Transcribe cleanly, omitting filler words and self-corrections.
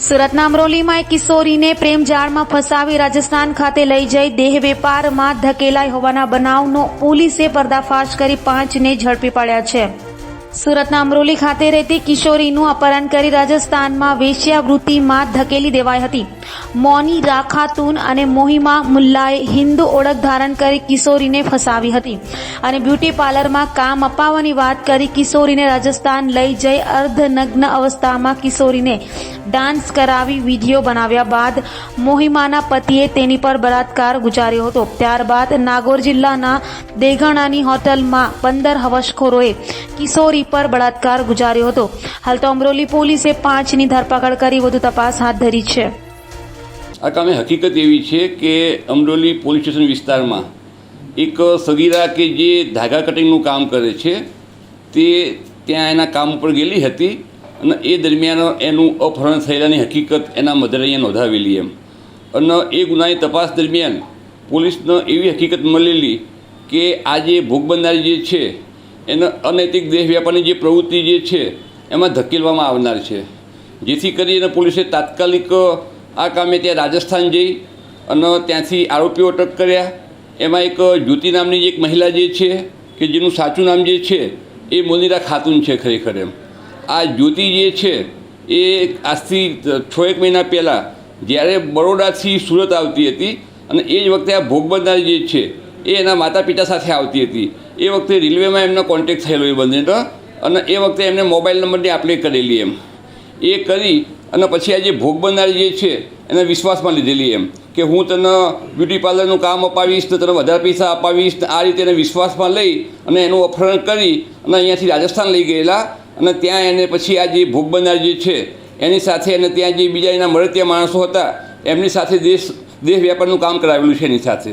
સુરતના અમરોલીમાં એક કિશોરીને પ્રેમ જાળમાં ફસાવી રાજસ્થાન ખાતે લઈ જઈ દેહ વેપારમાં ધકેલાઈ હોવાના બનાવનો પોલીસે પર્દાફાશ કરી 5ને ઝડપી પાડ્યા છે। સુરતના અમરોલી ખાતે રહેતી કિશોરીનું અપહરણ કરી રાજસ્થાનમાં વેશ્યાવૃત્તિમાં ધકેલી દેવાઈ હતી। મોની રાખાતુન અને મોહિમા મુલ્લાએ હિન્દુ ઓળખ ધારણ કરી કિશોરીને ફસાવી હતી અને બ્યુટી પાર્લરમાં કામ અપાવવાની વાત કરી કિશોરીને રાજસ્થાન લઈ જઈ અર્ધનગ્ન અવસ્થામાં કિશોરીને ડાન્સ કરાવી વિડીયો બનાવ્યા બાદ મોહિમાના પતિએ તેની પર બળાત્કાર ગુજાર્યો હતો। ત્યારબાદ નાગોર જિલ્લાના દેગણાની હોટલમાં 15 હવસખોરોએ કિશોરી પર બળાત્કાર ગુજાર્યો હતો। હાલ તો અમરોલી પોલીસે 5ની ધરપકડ કરી વધુ તપાસ હાથ ધરી છે। આ કામે હકીકત એવી છે કે અમરોલી પોલીસ સ્ટેશન વિસ્તારમાં એક સગીરા કે જે ધાગા કટિંગનું કામ કરે છે તે ત્યાં એના કામ ઉપર ગયેલી હતી અને એ દરમિયાન એનું અપહરણ થયેલાની હકીકત એના મધરે અહીંયા નોંધાવેલી એમ અને એ ગુનાની તપાસ દરમિયાન પોલીસને એવી હકીકત મળેલી કે આ જે ભોગ બનનારી જે છે એને અનૈતિક દેહ વ્યાપારની જે પ્રવૃત્તિ જે છે એમાં ધકેલવામાં આવનાર છે, જેથી કરીને પોલીસે તાત્કાલિક આ કામે ત્યાં રાજસ્થાન જઈ અને ત્યાંથી આરોપીઓ અટક કર્યા। એમાં એક જ્યોતિ નામની એક મહિલા જે છે કે જેનું સાચું નામ જે છે એ મોનિરા ખાતુન છે ખરેખર એમ। આ જ્યોતિ જે છે એ આજથી 6-1 મહિના પહેલાં જ્યારે બરોડાથી સુરત આવતી હતી અને એ જ વખતે આ ભોગ બનનારી જે છે એ એના માતા પિતા સાથે આવતી હતી। એ વખતે રેલવેમાં એમનો કોન્ટેક્ટ થયેલો એ બંનેનો અને એ વખતે એમને મોબાઈલ નંબરની આપ લે કરેલી એમ। એ કરી અને પછી આ જે ભોગ બનનારી જે છે એને વિશ્વાસમાં લીધેલી એમ કે હું તને બ્યુટી પાર્લરનું કામ અપાવીશ તો તને વધારે પૈસા અપાવીશ। આ રીતે એને વિશ્વાસમાં લઈ અને એનું અપહરણ કરી અને અહીંયાથી રાજસ્થાન લઈ ગયેલા અને ત્યાં એને પછી આ જે ભોગ બનનારી જે છે એની સાથે અને ત્યાં જે બીજા એના મળતિયા માણસો હતા એમની સાથે દેહ વ્યાપારનું કામ કરાવેલું છે એની સાથે।